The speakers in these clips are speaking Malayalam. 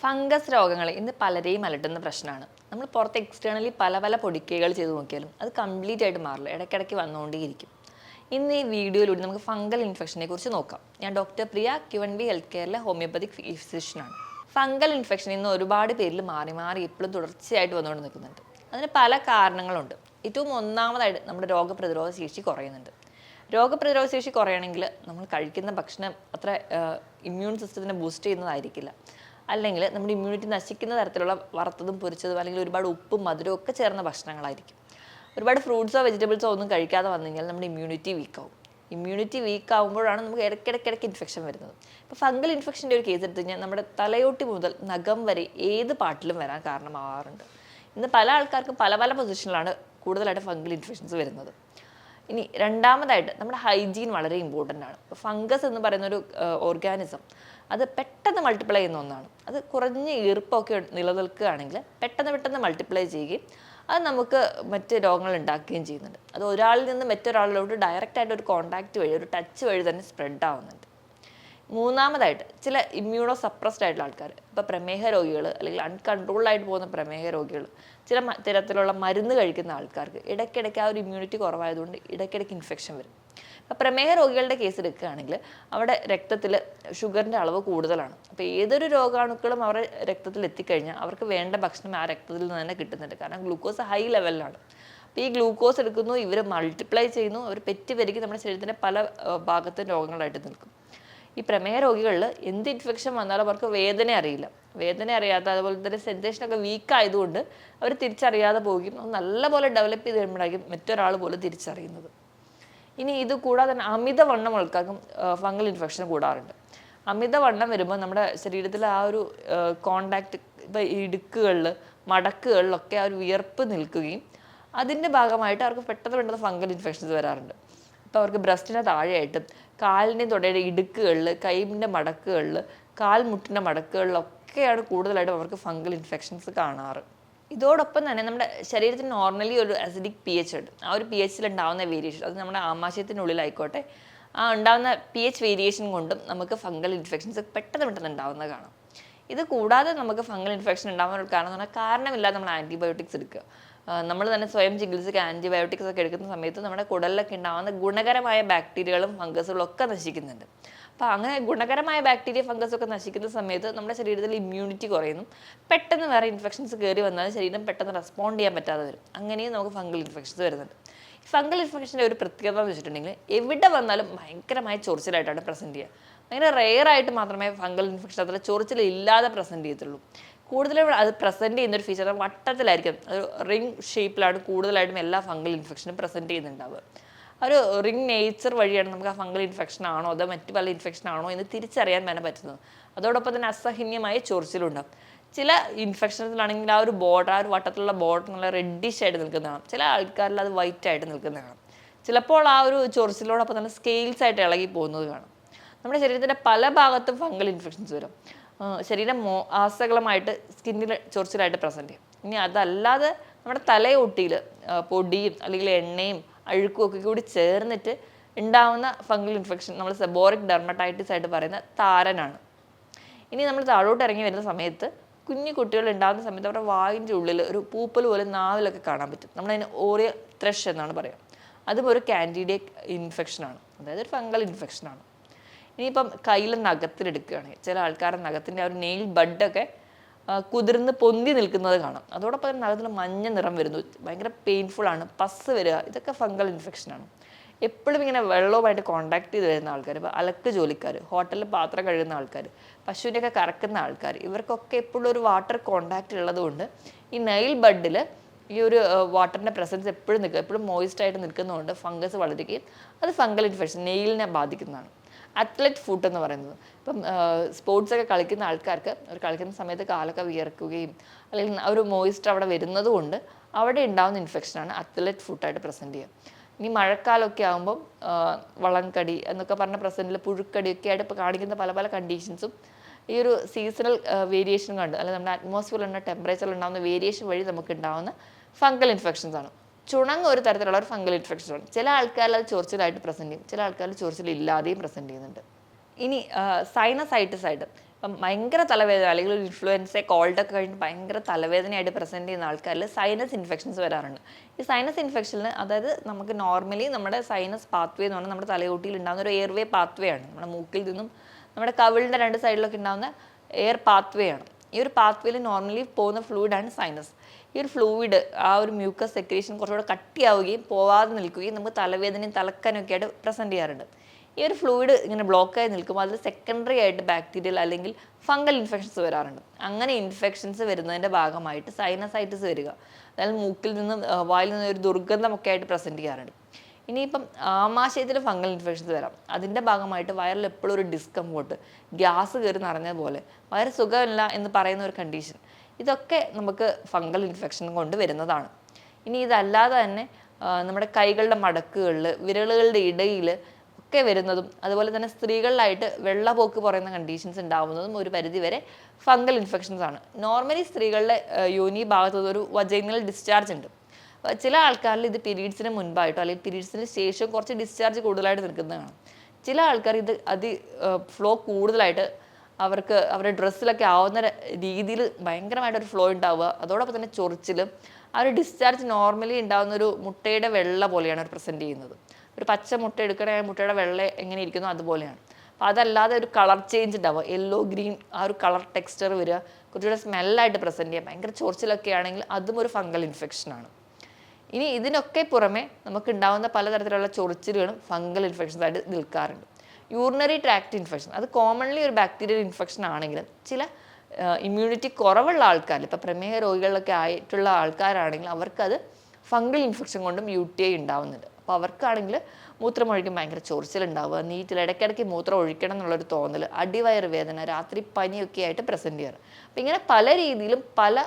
ഫംഗസ് രോഗങ്ങൾ ഇന്ന് പലരെയും അലട്ടുന്ന പ്രശ്നമാണ്. നമ്മൾ പുറത്ത് എക്സ്റ്റേണലി പല പല പൊടിക്കൈകൾ ചെയ്ത് നോക്കിയാലും അത് കംപ്ലീറ്റ് ആയിട്ട് മാറില്ല, ഇടയ്ക്കിടയ്ക്ക് വന്നുകൊണ്ടേയിരിക്കും. ഇന്ന് ഈ വീഡിയോയിലൂടെ നമുക്ക് ഫംഗൽ ഇൻഫെക്ഷനെ കുറിച്ച് നോക്കാം. ഞാൻ ഡോക്ടർ പ്രിയ, QNB ഹെൽത്ത് കെയറിലെ ഹോമിയോപ്പതിക് ഫിസിഷ്യനാണ്. ഫംഗൽ ഇൻഫെക്ഷൻ ഇന്ന് ഒരുപാട് പേരിൽ മാറി മാറി എപ്പോഴും തുടർച്ചയായിട്ട് വന്നുകൊണ്ട് നിൽക്കുന്നുണ്ട്. അതിന് പല കാരണങ്ങളുണ്ട്. ഏറ്റവും ഒന്നാമതായിട്ട് നമ്മുടെ രോഗപ്രതിരോധ ശേഷി കുറയുന്നുണ്ട്. രോഗപ്രതിരോധ ശേഷി കുറയണമെങ്കിൽ നമ്മൾ കഴിക്കുന്ന ഭക്ഷണം അത്ര ഇമ്മ്യൂൺ സിസ്റ്റത്തിനെ ബൂസ്റ്റ് ചെയ്യുന്നതായിരിക്കില്ല. അല്ലെങ്കിൽ നമ്മുടെ ഇമ്മ്യൂണിറ്റി നശിക്കുന്ന തരത്തിലുള്ള വറുത്തതും പൊരിച്ചതും അല്ലെങ്കിൽ ഒരുപാട് ഉപ്പും മധുരവും ഒക്കെ ചേർന്ന ഭക്ഷണങ്ങളായിരിക്കും. ഒരുപാട് ഫ്രൂട്ട്സോ വെജിറ്റബിൾസോ ഒന്നും കഴിക്കാതെ വന്നു കഴിഞ്ഞാൽ നമ്മുടെ ഇമ്മ്യൂണിറ്റി വീക്കാവും. ഇമ്മ്യൂണിറ്റി വീക്ക് ആകുമ്പോഴാണ് നമുക്ക് ഇടയ്ക്കിടയ്ക്ക് ഇൻഫെക്ഷൻ വരുന്നത്. ഇപ്പോൾ ഫംഗൽ ഇൻഫെക്ഷൻ്റെ ഒരു കേസ് എടുത്തു കഴിഞ്ഞാൽ നമ്മുടെ തലയോട്ടി മുതൽ നഖം വരെ ഏത് പാർട്ടിലും വരാൻ കാരണമാവാറുണ്ട്. ഇന്ന് പല ആൾക്കാർക്കും പല പല പൊസിഷനിലാണ് കൂടുതലായിട്ട് ഫംഗൽ ഇൻഫെക്ഷൻസ് വരുന്നത്. ഇനി രണ്ടാമതായിട്ട് നമ്മുടെ ഹൈജീൻ വളരെ ഇമ്പോർട്ടൻ്റ് ആണ്. ഫംഗസ് എന്ന് പറയുന്ന ഒരു ഓർഗാനിസം അത് പെട്ടെന്ന് മൾട്ടിപ്ലൈ ചെയ്യുന്ന ഒന്നാണ്. അത് കുറഞ്ഞ ഈർപ്പമൊക്കെ നിലനിൽക്കുകയാണെങ്കിൽ പെട്ടെന്ന് മൾട്ടിപ്ലൈ ചെയ്യുകയും അത് നമുക്ക് മറ്റ് രോഗങ്ങൾ ഉണ്ടാക്കുകയും ചെയ്യുന്നുണ്ട്. അത് ഒരാളിൽ നിന്ന് മറ്റൊരാളിലോട്ട് ഡയറക്റ്റായിട്ട് ഒരു കോൺടാക്റ്റ് വഴി, ഒരു ടച്ച് വഴി തന്നെ സ്പ്രെഡ് ആവുന്നുണ്ട്. മൂന്നാമതായിട്ട് ചില ഇമ്മ്യൂണോ സപ്രസ്ഡ് ആയിട്ടുള്ള ആൾക്കാർ, ഇപ്പോൾ പ്രമേഹ രോഗികൾ അല്ലെങ്കിൽ അൺകൺട്രോൾഡ് ആയിട്ട് പോകുന്ന പ്രമേഹ രോഗികൾ, ചില തരത്തിലുള്ള മരുന്ന് കഴിക്കുന്ന ആൾക്കാർക്ക് ഇടയ്ക്കിടയ്ക്ക് ആ ഒരു ഇമ്മ്യൂണിറ്റി കുറവായതുകൊണ്ട് ഇടയ്ക്കിടയ്ക്ക് ഇൻഫെക്ഷൻ വരും. അപ്പോൾ പ്രമേഹ രോഗികളുടെ കേസ് എടുക്കുകയാണെങ്കിൽ അവിടെ രക്തത്തിൽ ഷുഗറിൻ്റെ അളവ് കൂടുതലാണ്. അപ്പോൾ ഏതൊരു രോഗാണുക്കളും അവരുടെ രക്തത്തിൽ എത്തിക്കഴിഞ്ഞാൽ അവർക്ക് വേണ്ട ഭക്ഷണം ആ രക്തത്തിൽ നിന്ന് തന്നെ കിട്ടുന്നുണ്ട്. കാരണം ഗ്ലൂക്കോസ് ഹൈ ലെവലിലാണ്. അപ്പോൾ ഈ ഗ്ലൂക്കോസ് എടുക്കുന്നു, ഇവർ മൾട്ടിപ്ലൈ ചെയ്യുന്നു, അവർ പെറ്റ് പെരുകി നമ്മുടെ ശരീരത്തിൻ്റെ പല ഭാഗത്തും രോഗങ്ങളായിട്ട് നിൽക്കും. ഈ പ്രമേഹ രോഗികളിൽ എന്ത് ഇൻഫെക്ഷൻ വന്നാലും അവർക്ക് വേദന അറിയില്ല. വേദന അറിയാത്ത, അതുപോലെ തന്നെ സെൻസേഷനൊക്കെ വീക്ക് ആയതുകൊണ്ട് അവർ തിരിച്ചറിയാതെ പോകുകയും നല്ലപോലെ ഡെവലപ്പ് ചെയ്ത് കഴിയുമ്പോഴായിരിക്കും മറ്റൊരാൾ പോലും തിരിച്ചറിയുന്നത്. ഇനി ഇത് കൂടാതെ തന്നെ അമിതവണ്ണം ആൾക്കാർക്കും ഫംഗൽ ഇൻഫെക്ഷൻ കൂടാറുണ്ട്. അമിതവണ്ണം വരുമ്പോൾ നമ്മുടെ ശരീരത്തിലെ ആ ഒരു കോണ്ടാക്ട്, ഇപ്പോൾ ഇടുക്കുകളിൽ മടക്കുകളിലൊക്കെ ആ ഒരു വിയർപ്പ് നിൽക്കുകയും അതിൻ്റെ ഭാഗമായിട്ട് അവർക്ക് പെട്ടെന്ന് ഫംഗൽ ഇൻഫെക്ഷൻസ് വരാറുണ്ട്. അപ്പോൾ അവർക്ക് ബ്രസ്റ്റിന് താഴെയായിട്ടും കാലിൻ്റെയും തുടയുടെ ഇടുക്കുകളിൽ, കൈമിൻ്റെ മടക്കുകളിൽ, കാൽമുട്ടിൻ്റെ മടക്കുകളിലൊക്കെയാണ് കൂടുതലായിട്ടും അവർക്ക് ഫംഗൽ ഇൻഫെക്ഷൻസ് കാണാറ്. ഇതോടൊപ്പം തന്നെ നമ്മുടെ ശരീരത്തിന് നോർമലി ഒരു അസിഡിക് pH ഉണ്ട്. ആ ഒരു pH ഉണ്ടാകുന്ന വേരിയേഷൻ, അത് നമ്മുടെ ആമാശയത്തിനുള്ളിലായിക്കോട്ടെ, ആ ഉണ്ടാകുന്ന pH വേരിയേഷൻ കൊണ്ടും നമുക്ക് ഫംഗൽ ഇൻഫെക്ഷൻസ് പെട്ടെന്ന് ഉണ്ടാകുന്നത് കാണാം. ഇത് കൂടാതെ നമുക്ക് ഫംഗൽ ഇൻഫെക്ഷൻ ഉണ്ടാകാനുള്ള കാരണം എന്ന് പറഞ്ഞാൽ കാരണമില്ലാതെ നമ്മൾ ആൻറ്റിബയോട്ടിക്സ് എടുക്കുക. നമ്മൾ തന്നെ സ്വയം ചികിത്സയ്ക്ക് ആൻറ്റിബയോട്ടിക്സ് ഒക്കെ എടുക്കുന്ന സമയത്ത് നമ്മുടെ കുടലിലൊക്കെ ഉണ്ടാകുന്ന ഗുണകരമായ ബാക്ടീരിയകളും ഫംഗസുകളും ഒക്കെ നശിക്കുന്നുണ്ട്. അപ്പോൾ അങ്ങനെ ഗുണകരമായ ബാക്ടീരിയ ഫംഗസ് ഒക്കെ നശിക്കുന്ന സമയത്ത് നമ്മുടെ ശരീരത്തിൽ ഇമ്മ്യൂണിറ്റി കുറയുന്നു. പെട്ടെന്ന് വേറെ ഇൻഫെക്ഷൻസ് കയറി വന്നാൽ ശരീരം പെട്ടെന്ന് റെസ്പോണ്ട് ചെയ്യാൻ പറ്റാതെ വരും. അങ്ങനെയും നമുക്ക് ഫംഗൽ ഇൻഫെക്ഷൻസ് വരുന്നുണ്ട്. ഈ ഫംഗൽ ഇൻഫെക്ഷൻ്റെ ഒരു പ്രത്യേകത എന്ന് വെച്ചിട്ടുണ്ടെങ്കിൽ എവിടെ വന്നാലും ഭയങ്കരമായ ചൊറിച്ചിലായിട്ടാണ് പ്രസൻറ്റ് ചെയ്യുക. ഭയങ്കര റെയറായിട്ട് മാത്രമേ ഫംഗൽ ഇൻഫെക്ഷൻ അത്ര ചൊറിച്ചിലില്ലാതെ പ്രസൻറ്റ് ചെയ്യത്തുള്ളൂ. കൂടുതലും അത് പ്രസൻറ്റ് ചെയ്യുന്നൊരു ഫീച്ചർ വട്ടത്തിലായിരിക്കും. ഒരു റിംഗ് ഷേപ്പിലാണ് കൂടുതലായിട്ടും എല്ലാ ഫംഗൽ ഇൻഫെക്ഷനും പ്രസൻറ്റ് ചെയ്യുന്നുണ്ടാവുക. ഒരു റിംഗ് നേച്ചർ വഴിയാണ് നമുക്ക് ആ ഫംഗൽ ഇൻഫെക്ഷൻ ആണോ അതോ മറ്റു പല ഇൻഫെക്ഷൻ ആണോ എന്ന് തിരിച്ചറിയാൻ തന്നെ പറ്റുന്നത്. അതോടൊപ്പം തന്നെ അസഹനീയമായ ചൊറിച്ചിലുണ്ടാകും. ചില ഇൻഫെക്ഷൻസിലാണെങ്കിൽ ആ ഒരു ബോർഡർ, ആ ഒരു വട്ടത്തിലുള്ള ബോർഡർ നല്ല റെഡിഷ് ആയിട്ട് നിൽക്കുന്നതാണ്. ചില ആൾക്കാരിൽ അത് വൈറ്റ് ആയിട്ട് നിൽക്കുന്നതാണ്. ചിലപ്പോൾ ആ ഒരു ചൊറിച്ചിലോടൊപ്പം തന്നെ സ്കെയിൽസ് ആയിട്ട് ഇളകി പോകുന്നത് കാണാം. നമ്മുടെ ശരീരത്തിൻ്റെ പല ഭാഗത്തും ഫംഗൽ ഇൻഫെക്ഷൻസ് വരും. ശരീരം ആസകലമായിട്ട് സ്കിന്നിൽ ചൊറിച്ചിലായിട്ട് പ്രസൻറ്റ് ചെയ്യും. ഇനി അതല്ലാതെ നമ്മുടെ തലയൊട്ടിയിൽ പൊടിയും അല്ലെങ്കിൽ എണ്ണയും അഴുക്കും ഒക്കെ കൂടി ചേർന്നിട്ട് ഉണ്ടാവുന്ന ഫംഗൽ ഇൻഫെക്ഷൻ നമ്മൾ സെബോറിക് ഡെർമറ്റൈറ്റിസ് ആയിട്ട് പറയുന്ന താരനാണ്. ഇനി നമ്മൾ താഴോട്ട് ഇറങ്ങി വരുന്ന സമയത്ത് കുഞ്ഞു കുട്ടികൾ ഉണ്ടാകുന്ന സമയത്ത് അവരുടെ വായിൻ്റെ ഉള്ളിൽ ഒരു പൂപ്പൽ പോലെ നാവിലൊക്കെ കാണാൻ പറ്റും. നമ്മളതിന് ഓറിയ ത്രഷ് എന്നാണ് പറയുക. അതും ഒരു കാൻഡിഡിയക് ഇൻഫെക്ഷനാണ്, അതായത് ഒരു ഫംഗൽ ഇൻഫെക്ഷനാണ്. ഇനിയിപ്പം കയ്യിൽ നഖത്തിലെടുക്കുകയാണെങ്കിൽ ചില ആൾക്കാരുടെ നഖത്തിൻ്റെ ആ ഒരു നെയിൽ ബഡൊക്കെ കുതിർന്ന് പൊന്തി നിൽക്കുന്നത് കാണാം. അതോടൊപ്പം തന്നെ നഖത്തിൽ മഞ്ഞ നിറം വരുന്നു, ഭയങ്കര പെയിൻഫുള്ളാണ്, പസ് വരിക, ഇതൊക്കെ ഫംഗൽ ഇൻഫെക്ഷനാണ്. എപ്പോഴും ഇങ്ങനെ വെള്ളവുമായിട്ട് കോണ്ടാക്ട് ചെയ്ത് വരുന്ന ആൾക്കാർ, ഇപ്പോൾ അലക്ക് ജോലിക്കാർ, ഹോട്ടലിൽ പാത്രം കഴുകുന്ന ആൾക്കാർ, പശുവിനെയൊക്കെ കറക്കുന്ന ആൾക്കാർ, ഇവർക്കൊക്കെ എപ്പോഴും ഒരു വാട്ടർ കോണ്ടാക്റ്റ് ഉള്ളതുകൊണ്ട് ഈ നെയിൽ ബഡിൽ ഈ ഒരു വാട്ടറിൻ്റെ പ്രസൻസ് എപ്പോഴും നിൽക്കുക, എപ്പോഴും മോയിസ്റ്റായിട്ട് നിൽക്കുന്നതുകൊണ്ട് ഫംഗസ് വളരുകയും അത് ഫംഗൽ ഇൻഫെക്ഷൻ നെയിലിനെ ബാധിക്കുന്നതാണ്. അത്ലറ്റ് ഫുട്ട് എന്ന് പറയുന്നത്, ഇപ്പം സ്പോർട്സൊക്കെ കളിക്കുന്ന ആൾക്കാർക്ക് അവർ കളിക്കുന്ന സമയത്ത് കാലൊക്കെ വിയർക്കുകയും അല്ലെങ്കിൽ ഒരു മോയിസ്റ്റ് അവിടെ വരുന്നത് കൊണ്ട് അവിടെ ഉണ്ടാകുന്ന ഇൻഫെക്ഷനാണ് അത്ലറ്റ് ഫുട്ടായിട്ട് പ്രസൻറ്റ് ചെയ്യുക. ഇനി മഴക്കാലമൊക്കെ ആകുമ്പം വളംകടി എന്നൊക്കെ പറഞ്ഞ പ്രസൻറ്റിൽ പുഴുക്കടിയൊക്കെ ആയിട്ട് ഇപ്പോൾ കാണിക്കുന്ന പല പല കണ്ടീഷൻസും ഈ ഒരു സീസണൽ വേരിയേഷൻ കണ്ട്, അല്ലെങ്കിൽ നമ്മുടെ അറ്റ്മോസ്ഫിയറിലുള്ള ടെമ്പറേച്ചറിൽ ഉണ്ടാകുന്ന വേരിയേഷൻ വഴി നമുക്ക് ഉണ്ടാകുന്ന ഫംഗൽ ഇൻഫെക്ഷൻസ് ആണ്. ചുണങ്ങ് ഒരു തരത്തിലുള്ള ഒരു ഫംഗൽ ഇൻഫെക്ഷനാണ്. ചില ആൾക്കാരിൽ അത് ചൊറിച്ചിലായിട്ട് പ്രസൻറ്റ് ചെയ്യും, ചില ആൾക്കാരിൽ ചൊറിച്ചിലില്ലാതെയും പ്രസൻറ്റ് ചെയ്യുന്നുണ്ട്. ഇനി സൈനസൈറ്റിസ് ആയിട്ട്, അപ്പം ഭയങ്കര തലവേദന അല്ലെങ്കിൽ ഒരു ഇൻഫ്ലുവൻസ കോൾഡൊക്കെ കഴിഞ്ഞ് ഭയങ്കര തലവേദനയായിട്ട് പ്രസൻറ്റ് ചെയ്യുന്ന ആൾക്കാരിൽ സൈനസ് ഇൻഫെക്ഷൻസ് വരാറുണ്ട്. ഈ സൈനസ് ഇൻഫെക്ഷനിൽ അതായത് നമുക്ക് നോർമലി നമ്മുടെ സൈനസ് പാത്വേ എന്ന് പറഞ്ഞാൽ നമ്മുടെ തലയോട്ടിയിൽ ഉണ്ടാകുന്ന ഒരു എയർവേ പാത്വേ ആണ്. നമ്മുടെ മൂക്കിൽ നിന്നും നമ്മുടെ കവിളിൻ്റെ 2 സൈഡിലൊക്കെ ഉണ്ടാകുന്ന എയർ പാത്വേ ആണ്. ഈ ഒരു പാത്വേയിൽ നോർമലി പോകുന്ന ഫ്ലൂയിഡാണ് സൈനസ്. ഈ ഒരു ഫ്ലൂയിഡ് ആ ഒരു മ്യൂക്കസ് സെക്രീഷൻ കുറച്ചുകൂടെ കട്ടിയാവുകയും പോവാതെ നിൽക്കുകയും നമുക്ക് തലവേദനയും തലക്കനൊക്കെ ആയിട്ട് പ്രസൻറ്റ് ചെയ്യാറുണ്ട്. ഈ ഒരു ഫ്ലൂയിഡ് ഇങ്ങനെ ബ്ലോക്കായി നിൽക്കുമ്പോൾ അതിൽ സെക്കൻഡറി ആയിട്ട് ബാക്ടീരിയൽ അല്ലെങ്കിൽ ഫംഗൽ ഇൻഫെക്ഷൻസ് വരാറുണ്ട്. അങ്ങനെ ഇൻഫെക്ഷൻസ് വരുന്നതിൻ്റെ ഭാഗമായിട്ട് സൈനസൈറ്റിസ് വരിക, അതായത് മൂക്കിൽ നിന്ന് വായിൽ നിന്ന് ഒരു ദുർഗന്ധമൊക്കെ ആയിട്ട് പ്രസൻറ്റ് ചെയ്യാറുണ്ട്. ഇനിയിപ്പം ആമാശയത്തിൽ ഫംഗൽ ഇൻഫെക്ഷൻസ് വരാം. അതിൻ്റെ ഭാഗമായിട്ട് വയറിൽ എപ്പോഴും ഒരു ഡിസ്കംഫോർട്ട്, ഗ്യാസ് കയറി നിറഞ്ഞതുപോലെ, വയറ് സുഖമില്ല എന്ന് പറയുന്ന ഒരു കണ്ടീഷൻ, ഇതൊക്കെ നമുക്ക് ഫംഗൽ ഇൻഫെക്ഷൻ കൊണ്ട് വരുന്നതാണ്. ഇനി ഇതല്ലാതെ തന്നെ നമ്മുടെ കൈകളുടെ മടക്കുകളിൽ, വിരലുകളുടെ ഇടയിൽ ഒക്കെ വരുന്നതും, അതുപോലെ തന്നെ സ്ത്രീകളിലായിട്ട് വെള്ളപ്പോക്ക് പറയുന്ന കണ്ടീഷൻസ് ഉണ്ടാവുന്നതും ഒരു പരിധിവരെ ഫംഗൽ ഇൻഫെക്ഷൻസ് ആണ്. നോർമലി സ്ത്രീകളുടെ യോനി ഭാഗത്ത് ഒരു വജൈനൽ ഡിസ്ചാർജ് ഉണ്ട്. ചില ആൾക്കാരിൽ ഇത് പീരീഡ്സിന് മുൻപായിട്ടോ അല്ലെങ്കിൽ പീരീഡ്സിന് ശേഷം കുറച്ച് ഡിസ്ചാർജ് കൂടുതലായിട്ട് നിൽക്കുന്നതാണ്. ചില ആൾക്കാർ ഇത് ഫ്ലോ കൂടുതലായിട്ട് അവർക്ക് അവരുടെ ഡ്രസ്സിലൊക്കെ ആവുന്ന രീതിയിൽ ഭയങ്കരമായിട്ടൊരു ഫ്ലോ ഉണ്ടാവുക, അതോടൊപ്പം തന്നെ ചൊറിച്ചിൽ, ആ ഒരു ഡിസ്ചാർജ് നോർമലി ഉണ്ടാകുന്ന ഒരു മുട്ടയുടെ വെള്ള പോലെയാണ് അവർ പ്രസൻറ്റ് ചെയ്യുന്നത്. ഒരു പച്ച മുട്ട എടുക്കണമെങ്കിൽ മുട്ടയുടെ വെള്ള എങ്ങനെ ഇരിക്കുന്നു അതുപോലെയാണ്. അപ്പോൾ അതല്ലാതെ ഒരു കളർ ചേഞ്ച് ഉണ്ടാവുക, യെല്ലോ ഗ്രീൻ ആ ഒരു കളർ ടെക്സ്ചർ വരിക, കുറച്ചുകൂടെ സ്മെല്ലായിട്ട് പ്രസൻറ്റ് ചെയ്യുക, ഭയങ്കര ചൊറിച്ചിലൊക്കെ ആണെങ്കിൽ അതും ഒരു ഫംഗൽ ഇൻഫെക്ഷനാണ്. ഇനി ഇതിനൊക്കെ പുറമെ നമുക്ക് ഉണ്ടാകുന്ന പലതരത്തിലുള്ള ചൊറിച്ചിലുകളും ഫംഗൽ ഇൻഫെക്ഷൻസ് ആയിട്ട് നിൽക്കാറുണ്ട്. യൂറിനറി ട്രാക്ട് ഇൻഫെക്ഷൻ അത് കോമൺലി ഒരു ബാക്ടീരിയൽ ഇൻഫെക്ഷൻ ആണെങ്കിലും ചില ഇമ്മ്യൂണിറ്റി കുറവുള്ള ആൾക്കാർ, ഇപ്പോൾ പ്രമേഹ രോഗികളിലൊക്കെ ആയിട്ടുള്ള ആൾക്കാരാണെങ്കിൽ അവർക്കത് ഫംഗൽ ഇൻഫെക്ഷൻ കൊണ്ടും UTI ഉണ്ടാവുന്നുണ്ട്. അപ്പോൾ അവർക്കാണെങ്കിൽ മൂത്രമൊഴിക്കും ഭയങ്കര ചൊറിച്ചിലുണ്ടാവുക, നീറ്റിൽ ഇടയ്ക്കിടയ്ക്ക് മൂത്രം ഒഴിക്കണം എന്നുള്ളൊരു തോന്നൽ, അടിവയറ് വേദന, രാത്രി പനിയൊക്കെ ആയിട്ട് പ്രസൻറ്റ് ചെയ്യാറ്. അപ്പോൾ ഇങ്ങനെ പല രീതിയിലും പല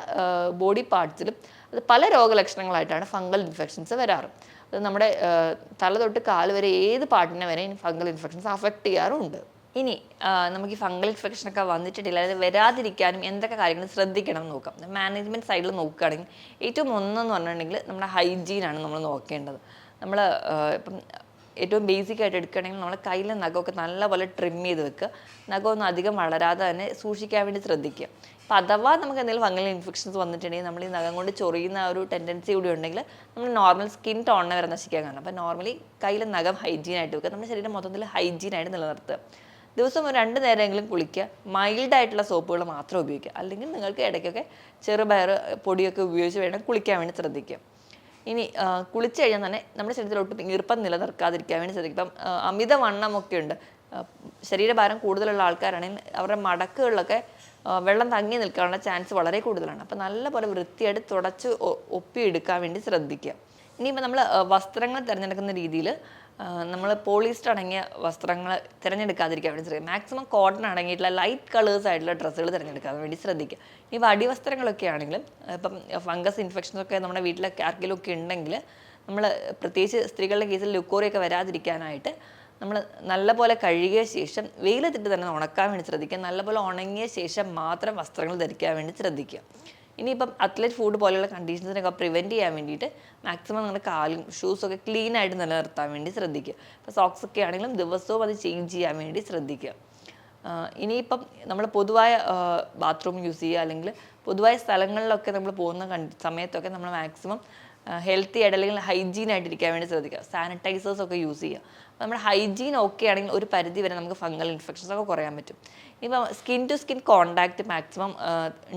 ബോഡി പാർട്സിലും അത് പല രോഗലക്ഷണങ്ങളായിട്ടാണ് ഫംഗൽ ഇൻഫെക്ഷൻസ് വരാറ്. അത് നമ്മുടെ തല തൊട്ട് കാല് വരെ ഏത് പാർട്ടിനെ വരെ ഫംഗൽ ഇൻഫെക്ഷൻസ് അഫക്റ്റ് ചെയ്യാറുമുണ്ട്. ഇനി നമുക്ക് ഈ ഫംഗൽ ഇൻഫെക്ഷനൊക്കെ വന്നിട്ടില്ല, അതായത് വരാതിരിക്കാനും എന്തൊക്കെ കാര്യങ്ങൾ ശ്രദ്ധിക്കണം എന്ന് നോക്കാം. മാനേജ്മെൻറ്റ് സൈഡിൽ നോക്കുകയാണെങ്കിൽ ഏറ്റവും ഒന്നെന്ന് പറഞ്ഞിട്ടുണ്ടെങ്കിൽ നമ്മുടെ ഹൈജീനാണ് നമ്മൾ നോക്കേണ്ടത്. നമ്മൾ ഇപ്പം ഏറ്റവും ബേസിക് ആയിട്ട് എടുക്കുകയാണെങ്കിൽ നമ്മൾ കയ്യിലെ നഖമൊക്കെ നല്ലപോലെ ട്രിം ചെയ്ത് വെക്കുക, നഖമൊന്നും അധികം വളരാതെ തന്നെ സൂക്ഷിക്കാൻ വേണ്ടി ശ്രദ്ധിക്കുക. അപ്പോൾ അഥവാ നമുക്ക് എന്തെങ്കിലും ഫംഗൽ ഇൻഫെക്ഷൻസ് വന്നിട്ടുണ്ടെങ്കിൽ നമ്മൾ ഈ നഖം കൊണ്ട് ചൊറിയുന്ന ഒരു ടെൻഡൻസി കൂടി ഉണ്ടെങ്കിൽ നമ്മൾ നോർമൽ സ്കിൻ ടോണിനെ വരെ നശിക്കാൻ കാണും. അപ്പോൾ നോർമലി കയ്യിലെ നഖം ഹൈജീനായിട്ട് വെക്കുക, നമ്മുടെ ശരീരം മൊത്തത്തിൽ ഹൈജീനായിട്ട് നിലനിർത്തുക. ദിവസം ഒരു 2 നേരമെങ്കിലും കുളിക്കുക, മൈൽഡായിട്ടുള്ള സോപ്പുകൾ മാത്രം ഉപയോഗിക്കുക, അല്ലെങ്കിൽ നിങ്ങൾക്ക് ഇടയ്ക്കൊക്കെ ചെറുപയർ പൊടിയൊക്കെ ഉപയോഗിച്ച് വേണം കുളിക്കാൻ വേണ്ടി ശ്രദ്ധിക്കുക. ഇനി കുളിച്ച് കഴിഞ്ഞാൽ തന്നെ നമ്മുടെ ശരീരത്തിൽ ഒട്ടും ഈർപ്പം നിലനിർത്താതിരിക്കാൻ വേണ്ടി ശ്രദ്ധിക്കും. ഇപ്പം അമിതവണ്ണമൊക്കെ ഉണ്ട്, ശരീരഭാരം കൂടുതലുള്ള ആൾക്കാരാണെങ്കിൽ അവരുടെ മടക്കുകളിലൊക്കെ വെള്ളം തങ്ങി നിൽക്കാനുള്ള ചാൻസ് വളരെ കൂടുതലാണ്. അപ്പോൾ നല്ലപോലെ വൃത്തിയായിട്ട് തുടച്ച് ഒപ്പിയെടുക്കാൻ വേണ്ടി ശ്രദ്ധിക്കുക. ഇനിയിപ്പോൾ നമ്മൾ വസ്ത്രങ്ങൾ തിരഞ്ഞെടുക്കുന്ന രീതിയിൽ നമ്മൾ പോളിസ്റ്റർ അടങ്ങിയ വസ്ത്രങ്ങൾ തിരഞ്ഞെടുക്കാതിരിക്കാൻ വേണ്ടി ശ്രദ്ധിക്കുക. മാക്സിമം കോട്ടൺ അടങ്ങിയിട്ടുള്ള ലൈറ്റ് കളേഴ്സ് ആയിട്ടുള്ള ഡ്രസ്സുകൾ തിരഞ്ഞെടുക്കാൻ വേണ്ടി ശ്രദ്ധിക്കുക. ഇനിയിപ്പോൾ അടിവസ്ത്രങ്ങളൊക്കെ ആണെങ്കിലും ഇപ്പം ഫംഗസ് ഇൻഫെക്ഷനൊക്കെ നമ്മുടെ വീട്ടിലൊക്കെ ആർക്കെങ്കിലും ഒക്കെ ഉണ്ടെങ്കിൽ നമ്മൾ പ്രത്യേകിച്ച് സ്ത്രീകളുടെ കേസിൽ ലുക്കോറിയൊക്കെ വരാതിരിക്കാനായിട്ട് നമ്മൾ നല്ലപോലെ കഴുകിയ ശേഷം വെയിലത്തിട്ട് തന്നെ ഉണക്കാൻ വേണ്ടി ശ്രദ്ധിക്കുക. നല്ലപോലെ ഉണങ്ങിയ ശേഷം മാത്രം വസ്ത്രങ്ങൾ ധരിക്കാൻ വേണ്ടി ശ്രദ്ധിക്കുക. ഇനിയിപ്പം അത്ലറ്റ് ഫുഡ് പോലെയുള്ള കണ്ടീഷൻസിനൊക്കെ പ്രിവെൻറ്റ് ചെയ്യാൻ വേണ്ടിയിട്ട് മാക്സിമം നിങ്ങളുടെ കാലും ഷൂസൊക്കെ ക്ലീൻ ആയിട്ട് നിലനിർത്താൻ വേണ്ടി ശ്രദ്ധിക്കുക. ഇപ്പോൾ സോക്സ് ഒക്കെ ആണെങ്കിലും ദിവസവും അത് ചേഞ്ച് ചെയ്യാൻ വേണ്ടി ശ്രദ്ധിക്കുക. ഇനിയിപ്പം നമ്മൾ പൊതുവായ ബാത്റൂം യൂസ് ചെയ്യുക, അല്ലെങ്കിൽ പൊതുവായ സ്ഥലങ്ങളിലൊക്കെ നമ്മൾ പോകുന്ന സമയത്തൊക്കെ നമ്മൾ മാക്സിമം ഹെൽത്തി ആയിട്ട് അല്ലെങ്കിൽ ഹൈജീൻ ആയിട്ടിരിക്കാൻ വേണ്ടി ശ്രദ്ധിക്കുക. സാനിറ്റൈസേഴ്സ് ഒക്കെ യൂസ് ചെയ്യുക. അപ്പോൾ നമ്മുടെ ഹൈജീൻ ഓക്കെ ആണെങ്കിൽ ഒരു പരിധി വരെ നമുക്ക് ഫംഗൽ ഇൻഫെക്ഷൻസ് ഒക്കെ കുറയാൻ പറ്റും. ഇപ്പം skin to skin contact maximum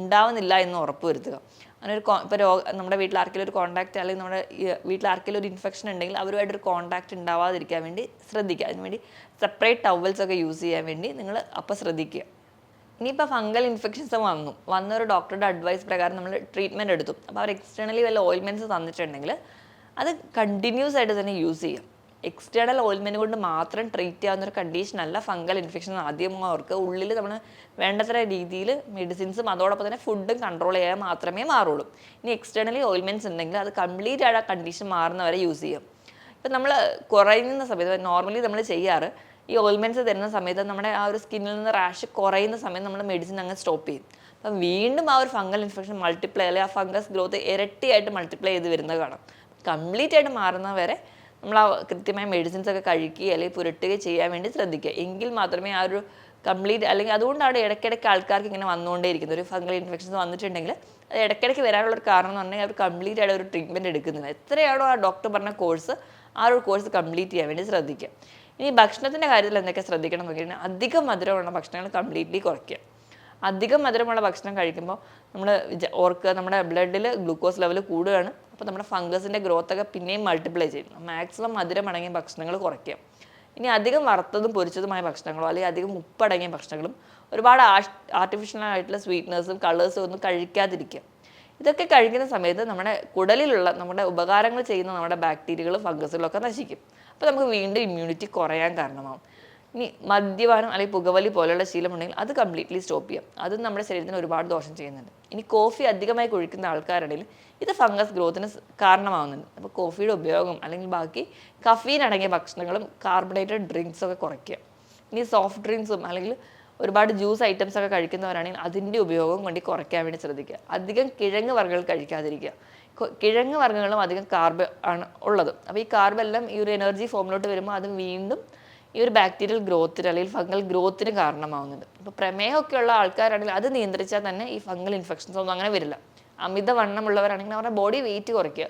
ഉണ്ടാവുന്നില്ല എന്ന് ഉറപ്പ് വരുത്തുക. അങ്ങനെ ഇപ്പോൾ നമ്മുടെ വീട്ടിൽ ആർക്കെങ്കിലും ഒരു കോണ്ടാക്റ്റ് അല്ലെങ്കിൽ നമ്മുടെ വീട്ടിൽ ആർക്കെങ്കിലും ഒരു ഇൻഫെക്ഷൻ ഉണ്ടെങ്കിൽ അവരുമായിട്ടൊരു കോണ്ടാക്റ്റ് ഉണ്ടാവാതിരിക്കാൻ വേണ്ടി ശ്രദ്ധിക്കുക. അതിനുവേണ്ടി സെപ്പറേറ്റ് ടവൽസ് ഒക്കെ യൂസ് ചെയ്യാൻ വേണ്ടി നിങ്ങൾ അപ്പോൾ ശ്രദ്ധിക്കുക. ഇനിയിപ്പോൾ ഫംഗൽ ഇൻഫെക്ഷൻസ് വന്നൊരു ഡോക്ടറുടെ അഡ്വൈസ് പ്രകാരം നമ്മൾ ട്രീറ്റ്മെൻറ്റ് എടുത്തു. അപ്പോൾ അവർ എക്സ്റ്റേണലി വല്ല ഓയിൽമെൻറ്റ്സ് തന്നിട്ടുണ്ടെങ്കിൽ അത് കണ്ടിന്യൂസ് ആയിട്ട് തന്നെ യൂസ് ചെയ്യാം. എക്സ്റ്റേണൽ ഓയിൽമെൻറ്റ് കൊണ്ട് മാത്രം ട്രീറ്റ് ചെയ്യാവുന്ന ഒരു കണ്ടീഷനല്ല ഫംഗൽ ഇൻഫെക്ഷൻ. ആദ്യം അവർക്ക് ഉള്ളിൽ നമ്മൾ വേണ്ടത്ര രീതിയിൽ മെഡിസിൻസും അതോടൊപ്പം തന്നെ ഫുഡും കൺട്രോൾ ചെയ്യാൻ മാത്രമേ മാറുള്ളൂ. ഇനി എക്സ്റ്റേണലി ഓയിൽമെൻറ്റ്സ് ഉണ്ടെങ്കിൽ അത് കംപ്ലീറ്റ് ആയിട്ട് ആ കണ്ടീഷൻ മാറുന്നവരെ യൂസ് ചെയ്യാം. ഇപ്പം നമ്മൾ കുറയുന്ന സമയത്ത് നോർമലി നമ്മൾ ചെയ്യാറ് ഈ ഓയിൽമെൻറ്റ്സ് തരുന്ന സമയത്ത് നമ്മുടെ ആ ഒരു സ്കിന്നിൽ നിന്ന് റാഷ് കുറയുന്ന സമയത്ത് നമ്മൾ മെഡിസിൻ അങ്ങ് സ്റ്റോപ്പ് ചെയ്യും. അപ്പം വീണ്ടും ആ ഒരു ഫംഗൽ ഇൻഫെക്ഷൻ മൾട്ടിപ്ലൈ അല്ലെങ്കിൽ ആ ഫംഗസ് ഗ്രോത്ത് ഇരട്ടിയായിട്ട് മൾട്ടിപ്ലൈ ചെയ്ത് വരുന്നത് കാണാം. കംപ്ലീറ്റ് ആയിട്ട് മാറുന്നവരെ നമ്മൾ ആ കൃത്യമായ മെഡിസിൻസ് ഒക്കെ കഴിക്കുകയോ അല്ലെങ്കിൽ പുരട്ടുകയോ ചെയ്യാൻ വേണ്ടി ശ്രദ്ധിക്കുക. എങ്കിൽ മാത്രമേ ആ ഒരു കംപ്ലീറ്റ്, അല്ലെങ്കിൽ അതുകൊണ്ടാണ് ഇടയ്ക്കിടയ്ക്ക് ആൾക്കാർക്ക് ഇങ്ങനെ വന്നുകൊണ്ടേയിരിക്കുന്നത്. ഒരു ഫംഗൽ ഇൻഫെക്ഷൻസ് വന്നിട്ടുണ്ടെങ്കിൽ അത് ഇടയ്ക്കിടയ്ക്ക് വരാനുള്ളൊരു കാരണം എന്ന് പറഞ്ഞാൽ അവർ കംപ്ലീറ്റ് ആയിട്ട് ഒരു ട്രീറ്റ്മെൻറ്റ് എടുക്കുന്നില്ല. എത്രയാണോ ആ ഡോക്ടർ പറഞ്ഞ കോഴ്സ്, ആ ഒരു കോഴ്സ് കംപ്ലീറ്റ് ചെയ്യാൻ വേണ്ടി ശ്രദ്ധിക്കുക. ഇനി ഭക്ഷണത്തിൻ്റെ കാര്യത്തിൽ എന്തൊക്കെ ശ്രദ്ധിക്കണം എന്ന് നോക്കിയിട്ടുണ്ടെങ്കിൽ അധികം മധുരമുള്ള ഭക്ഷണങ്ങൾ കംപ്ലീറ്റ്ലി കുറയ്ക്കുക. അധികം മധുരമുള്ള ഭക്ഷണം കഴിക്കുമ്പോൾ നമ്മൾ ഓർക്കുക, നമ്മുടെ ബ്ലഡിൽ ഗ്ലൂക്കോസ് ലെവൽ കൂടുകയാണ്. അപ്പോൾ നമ്മുടെ ഫംഗസിൻ്റെ ഗ്രോത്തൊക്കെ പിന്നെയും മൾട്ടിപ്ലൈ ചെയ്യും. മാക്സിമം മധുരം അടങ്ങിയ ഭക്ഷണങ്ങൾ കുറയ്ക്കുക. ഇനി അധികം വറുത്തതും പൊരിച്ചതുമായ ഭക്ഷണങ്ങളോ അല്ലെങ്കിൽ അധികം ഉപ്പടങ്ങിയ ഭക്ഷണങ്ങളും ഒരുപാട് ആർട്ടിഫിഷ്യലായിട്ടുള്ള സ്വീറ്റ്നേഴ്സും കളേഴ്സും ഒന്നും കഴിക്കാതിരിക്കുക. ഇതൊക്കെ കഴിക്കുന്ന സമയത്ത് നമ്മുടെ കുടലിലുള്ള നമ്മുടെ ഉപകാരങ്ങൾ ചെയ്യുന്ന നമ്മുടെ ബാക്ടീരിയകളും ഫംഗസുകളും ഒക്കെ നശിക്കും. അപ്പോൾ നമുക്ക് വീണ്ടും ഇമ്മ്യൂണിറ്റി കുറയാൻ കാരണമാകും. ഇനി മദ്യപാനം അല്ലെങ്കിൽ പുകവലി പോലെയുള്ള ശീലമുണ്ടെങ്കിൽ അത് കംപ്ലീറ്റ്ലി സ്റ്റോപ്പ് ചെയ്യാം. അതും നമ്മുടെ ശരീരത്തിന് ഒരുപാട് ദോഷം ചെയ്യുന്നുണ്ട്. ഇനി കോഫി അധികമായി കുഴിക്കുന്ന ആൾക്കാരുണ്ടെങ്കിൽ ഇത് ഫംഗസ് ഗ്രോത്തിന് കാരണമാകുന്നുണ്ട്. അപ്പോൾ കോഫിയുടെ ഉപയോഗം അല്ലെങ്കിൽ ബാക്കി കഫീൻ അടങ്ങിയ ഭക്ഷണങ്ങളും കാർബണേറ്റഡ് ഡ്രിങ്ക്സും ഒക്കെ കുറയ്ക്കുക. ഇനി സോഫ്റ്റ് ഡ്രിങ്ക്സും അല്ലെങ്കിൽ ഒരുപാട് ജ്യൂസ് ഐറ്റംസ് ഒക്കെ കഴിക്കുന്നവരാണെങ്കിൽ അതിൻ്റെ ഉപയോഗം കൊണ്ട് കുറയ്ക്കാൻ വേണ്ടി ശ്രദ്ധിക്കുക. അധികം കിഴങ്ങ് വർഗ്ഗങ്ങൾ കഴിക്കാതിരിക്കുക. കിഴങ്ങ് വർഗ്ഗങ്ങളും അധികം കാർബ് ആണ് ഉള്ളത്. അപ്പോൾ ഈ കാർബെല്ലാം ഈ ഒരു എനർജി ഫോമിലോട്ട് വരുമ്പോൾ അത് വീണ്ടും ഈ ഒരു ബാക്ടീരിയൽ ഗ്രോത്തിന് അല്ലെങ്കിൽ ഫംഗൽ ഗ്രോത്തിന് കാരണമാകുന്നുണ്ട്. ഇപ്പോൾ പ്രമേഹമൊക്കെ ഉള്ള ആൾക്കാരാണെങ്കിൽ അത് നിയന്ത്രിച്ചാൽ തന്നെ ഈ ഫംഗൽ ഇൻഫെക്ഷൻസ് ഒന്നും അങ്ങനെ വരില്ല. അമിതവണ്ണമുള്ളവരാണെങ്കിൽ അവരുടെ ബോഡി വെയിറ്റ് കുറയ്ക്കുക.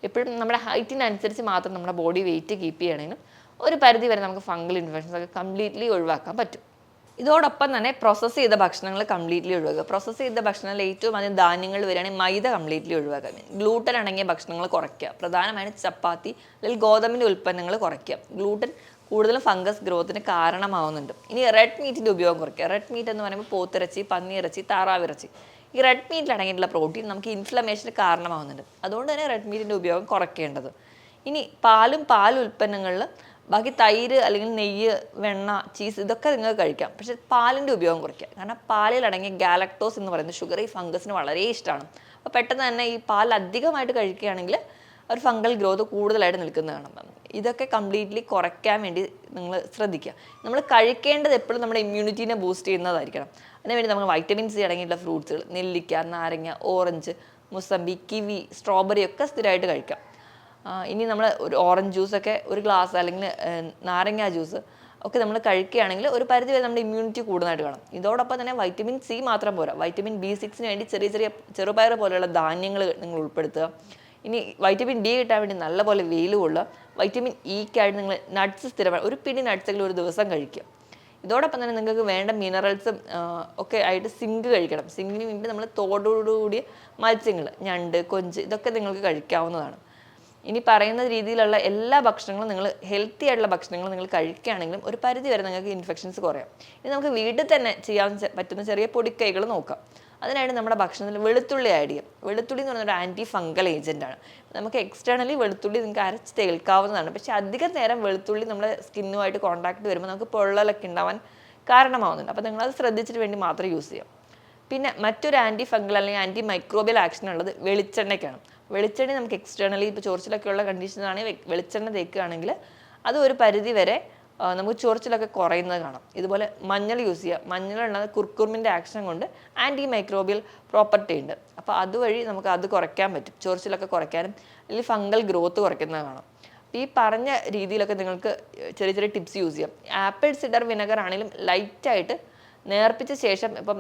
എപ്പോഴും നമ്മുടെ ഹൈറ്റിനനുസരിച്ച് മാത്രം നമ്മുടെ ബോഡി വെയിറ്റ് കീപ്പ് ചെയ്യണമെങ്കിലും ഒരു പരിധി വരെ നമുക്ക് ഫംഗൽ ഇൻഫെക്ഷൻസ് ഒക്കെ കംപ്ലീറ്റ്ലി ഒഴിവാക്കാൻ പറ്റും. ഇതോടൊപ്പം തന്നെ പ്രോസസ്സ് ചെയ്ത ഭക്ഷണങ്ങൾ കംപ്ലീറ്റ്ലി ഒഴിവാക്കുക. പ്രോസസ്സ് ചെയ്ത ഭക്ഷണങ്ങളിൽ ഏറ്റവും അധികം ധാന്യങ്ങൾ വരികയാണെങ്കിൽ മൈദ കംപ്ലീറ്റ്ലി ഒഴിവാക്കുക. ഗ്ലൂട്ടൻ അടങ്ങിയ ഭക്ഷണങ്ങൾ കുറയ്ക്കുക. പ്രധാനമായും ചപ്പാത്തി അല്ലെങ്കിൽ ഗോതമ്പിൻ്റെ ഉൽപ്പന്നങ്ങൾ കുറയ്ക്കുക. ഗ്ലൂട്ടൻ കൂടുതലും ഫംഗസ് ഗ്രോത്തിന് കാരണമാവുന്നുണ്ട്. ഇനി റെഡ് മീറ്റിൻ്റെ ഉപയോഗം കുറയ്ക്കുക. റെഡ് മീറ്റ് എന്ന് പറയുമ്പോൾ പോത്തിറച്ചി, പന്നിയിറച്ചി, താറാവിറച്ചി, ഈ റെഡ് മീറ്റിൽ അടങ്ങിയിട്ടുള്ള പ്രോട്ടീൻ നമുക്ക് ഇൻഫ്ലമേഷന് കാരണമാവുന്നുണ്ട്. അതുകൊണ്ട് തന്നെ റെഡ് മീറ്റിൻ്റെ ഉപയോഗം കുറയ്ക്കേണ്ടത്. ഇനി പാൽ ഉൽപ്പന്നങ്ങളിൽ ബാക്കി തൈര് അല്ലെങ്കിൽ നെയ്യ്, വെണ്ണ, ചീസ് ഇതൊക്കെ നിങ്ങൾക്ക് കഴിക്കാം. പക്ഷേ പാലിൻ്റെ ഉപയോഗം കുറയ്ക്കുക. കാരണം പാലിൽ അടങ്ങിയ ഗാലക്ടോസ് എന്ന് പറയുന്ന ഷുഗർ ഈ ഫംഗസിന് വളരെ ഇഷ്ടമാണ്. അപ്പോൾ പെട്ടെന്ന് തന്നെ ഈ പാൽ അധികമായിട്ട് കഴിക്കുകയാണെങ്കിൽ ഒരു ഫംഗൽ ഗ്രോത്ത് കൂടുതലായിട്ട് നിൽക്കുന്നതാണ്. ഇതൊക്കെ കംപ്ലീറ്റ്ലി കുറയ്ക്കാൻ വേണ്ടി നിങ്ങൾ ശ്രദ്ധിക്കുക. നമ്മൾ കഴിക്കേണ്ടത് എപ്പോഴും നമ്മുടെ ഇമ്മ്യൂണിറ്റീനെ ബൂസ്റ്റ് ചെയ്യുന്നതായിരിക്കണം. അതിനുവേണ്ടി നമ്മൾ വൈറ്റമിൻ സി അടങ്ങിയിട്ടുള്ള ഫ്രൂട്ട്സുകൾ, നെല്ലിക്ക, നാരങ്ങ, ഓറഞ്ച്, മുസമ്പി, കിവി, സ്ട്രോബെറി ഒക്കെ സ്ഥിരമായിട്ട് കഴിക്കാം. ഇനി നമ്മൾ ഒരു ഓറഞ്ച് ജ്യൂസൊക്കെ ഒരു ഗ്ലാസ് അല്ലെങ്കിൽ നാരങ്ങ ജ്യൂസ് ഒക്കെ നമ്മൾ കഴിക്കുകയാണെങ്കിൽ ഒരു പരിധി വരെ നമ്മുടെ ഇമ്മ്യൂണിറ്റി കൂടുതലായിട്ട് കാണും. ഇതോടൊപ്പം തന്നെ വൈറ്റമിൻ സി മാത്രം പോരാ, വൈറ്റമിൻ B6 വേണ്ടി ചെറിയ ചെറുപയർ പോലെയുള്ള ധാന്യങ്ങൾ നിങ്ങൾ ഉൾപ്പെടുത്തുക. ഇനി വൈറ്റമിൻ ഡി കിട്ടാൻ വേണ്ടി നല്ലപോലെ വെയിൽ കൊള്ളുക. വൈറ്റമിൻ ഇക്കായിട്ട് നിങ്ങൾ നട്ട്സ് സ്ഥിരമായി ഒരു പിടി നട്ട്സെങ്കിലും ഒരു ദിവസം കഴിക്കുക. ഇതോടൊപ്പം തന്നെ നിങ്ങൾക്ക് വേണ്ട മിനറൽസും ഒക്കെ ആയിട്ട് സിങ്ക് കഴിക്കണം. സിങ്കിന് വേണ്ടി നമ്മൾ തോടോടുകൂടിയ മത്സ്യങ്ങൾ, ഞണ്ട്, കൊഞ്ച് ഇതൊക്കെ നിങ്ങൾക്ക് കഴിക്കാവുന്നതാണ്. ഇനി പറയുന്ന രീതിയിലുള്ള എല്ലാ ഭക്ഷണങ്ങളും നിങ്ങൾ ഹെൽത്തി ആയിട്ടുള്ള ഭക്ഷണങ്ങൾ നിങ്ങൾ കഴിക്കുകയാണെങ്കിലും ഒരു പരിധി വരെ നിങ്ങൾക്ക് ഇൻഫെക്ഷൻസ് കുറയാം. ഇനി നമുക്ക് വീട്ടിൽ തന്നെ ചെയ്യാൻ പറ്റുന്ന ചെറിയ പൊടിക്കൈകൾ നോക്കാം. അതിനായിട്ട് നമ്മുടെ ഭക്ഷണത്തിൽ വെളുത്തുള്ളി ആഡ് ചെയ്യാം. വെളുത്തുള്ളി എന്ന് പറയുന്ന ഒരു ആൻറ്റി ഫംഗൽ ഏജൻറ്റാണ്. നമുക്ക് എക്സ്റ്റേണലി വെളുത്തുള്ളി നിങ്ങൾക്ക് അരച്ച് തേൽക്കാവുന്നതാണ്. പക്ഷേ അധികം നേരം വെളുത്തുള്ളി നമ്മുടെ സ്കിന്നുമായിട്ട് കോൺടാക്ട് വരുമ്പോൾ നമുക്ക് പൊള്ളലൊക്കെ ഉണ്ടാവാൻ കാരണമാവുന്നുണ്ട്. അപ്പോൾ നിങ്ങളത് ശ്രദ്ധിച്ചിട്ട് വേണ്ടി മാത്രം യൂസ് ചെയ്യാം. പിന്നെ മറ്റൊരു ആൻറ്റി ഫംഗൽ അല്ലെങ്കിൽ ആൻറ്റി മൈക്രോബിയൽ ആക്ഷൻ ഉള്ളത് വെളിച്ചെണ്ണയ്ക്കാണ്. വെളിച്ചെണ്ണ നമുക്ക് എക്സ്റ്റേണലി ഇപ്പോൾ ചൊറിച്ചിലൊക്കെ ഉള്ള കണ്ടീഷനാണെങ്കിൽ വെളിച്ചെണ്ണ തേക്കുകയാണെങ്കിൽ അത് ഒരു പരിധി വരെ നമുക്ക് ചൊറിച്ചിലൊക്കെ കുറയുന്നത് കാണാം. ഇതുപോലെ മഞ്ഞൾ യൂസ് ചെയ്യുക. മഞ്ഞളുള്ളത് കുർക്കുമിൻ്റെ ആക്ഷൻ കൊണ്ട് ആൻറ്റി മൈക്രോബിയൽ പ്രോപ്പർട്ടി ഉണ്ട്. അപ്പോൾ അതുവഴി നമുക്ക് അത് കുറയ്ക്കാൻ പറ്റും. ചൊറിച്ചിലൊക്കെ കുറയ്ക്കാനും അല്ലെങ്കിൽ ഫംഗൽ ഗ്രോത്ത് കുറയ്ക്കുന്നത് കാണാം. അപ്പോൾ ഈ പറഞ്ഞ രീതിയിലൊക്കെ നിങ്ങൾക്ക് ചെറിയ ടിപ്സ് യൂസ് ചെയ്യാം. ആപ്പിൾ സിഡർ വിനെഗർ ആണെങ്കിലും ലൈറ്റായിട്ട് നേർപ്പിച്ച ശേഷം ഇപ്പം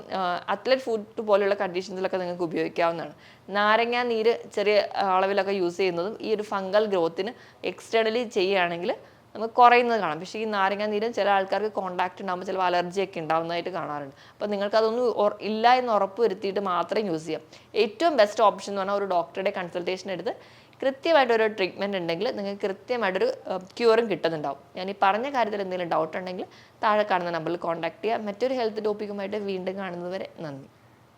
അത്ലറ്റ് ഫുഡ് പോലെയുള്ള കണ്ടീഷൻസിലൊക്കെ നിങ്ങൾക്ക് ഉപയോഗിക്കാവുന്നതാണ്. നാരങ്ങ നീര് ചെറിയ അളവിലൊക്കെ യൂസ് ചെയ്യുന്നതും ഈ ഒരു ഫംഗൽ ഗ്രോത്തിന് എക്സ്റ്റേണലി ചെയ്യുകയാണെങ്കിൽ നമുക്ക് കുറയുന്നത് കാണാം. പക്ഷേ ഈ നാരങ്ങ നീരും ചില ആൾക്കാർക്ക് കോൺടാക്റ്റ് ഉണ്ടാകുമ്പോൾ ചിലപ്പോൾ അലർജിയൊക്കെ ഉണ്ടാകുന്നതായിട്ട് കാണാറുണ്ട്. അപ്പോൾ നിങ്ങൾക്ക് അതൊന്നും ഇല്ല എന്ന് ഉറപ്പ് വരുത്തിയിട്ട് മാത്രം യൂസ് ചെയ്യാം. ഏറ്റവും ബെസ്റ്റ് ഓപ്ഷൻ എന്ന് പറഞ്ഞാൽ ഒരു ഡോക്ടറുടെ കൺസൾട്ടേഷൻ എടുത്ത് കൃത്യമായിട്ടൊരു ട്രീറ്റ്മെൻറ്റ് ഉണ്ടെങ്കിൽ നിങ്ങൾക്ക് കൃത്യമായിട്ടൊരു ക്യൂറും കിട്ടുന്നുണ്ടാവും. ഞാൻ ഈ പറഞ്ഞ കാര്യത്തിൽ എന്തെങ്കിലും ഡൗട്ട് ഉണ്ടെങ്കിൽ താഴെ കാണുന്ന നമ്പറിൽ കോൺടാക്ട് ചെയ്യുക. മറ്റൊരു ഹെൽത്ത് ടോപ്പിക്കുമായിട്ട് വീണ്ടും കാണുന്നത് വരെ നന്ദി.